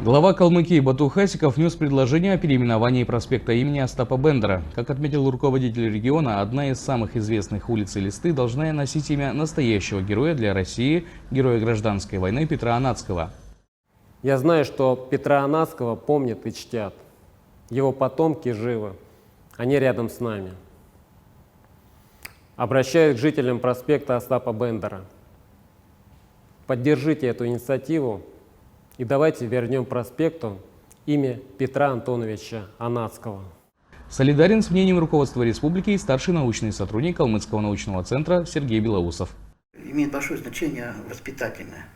Глава Калмыкии Бату Хасиков внес предложение о переименовании проспекта имени Остапа Бендера. Как отметил руководитель региона, одна из самых известных улиц Элисты должна носить имя настоящего героя для России, героя гражданской войны Петра Анацкого. Я знаю, что Петра Анацкого помнят и чтят. Его потомки живы, они рядом с нами. Обращаюсь к жителям проспекта Остапа Бендера. Поддержите эту инициативу и давайте вернем проспекту имя Петра Антоновича Анацкого. Солидарен с мнением руководства республики и старший научный сотрудник Калмыцкого научного центра Сергей Белоусов. Имеет большое значение воспитательное.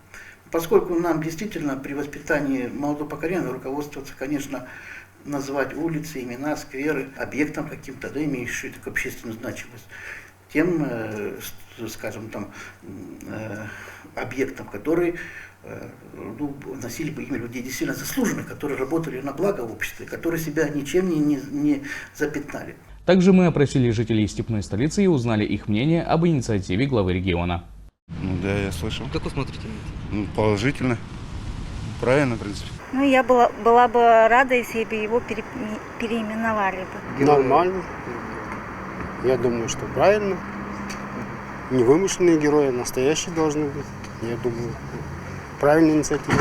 Поскольку нам действительно при воспитании молодого поколения руководствоваться, конечно, называть улицы, имена, скверы, объектом каким-то, да, имеющим такую общественную значимость, тем, скажем, там, объектом, который носили бы имя людей действительно заслуженных, которые работали на благо в обществе, которые себя ничем не запятнали. Также мы опросили жителей степной столицы и узнали их мнение об инициативе главы региона. Ну да, я слышал. Как вы смотрите? Ну, положительно. Правильно, в принципе. Ну, я была бы рада, если бы его переименовали бы. Нормально. Я думаю, что правильно. Не вымышленные герои, а настоящие должны быть. Я думаю, правильная инициатива.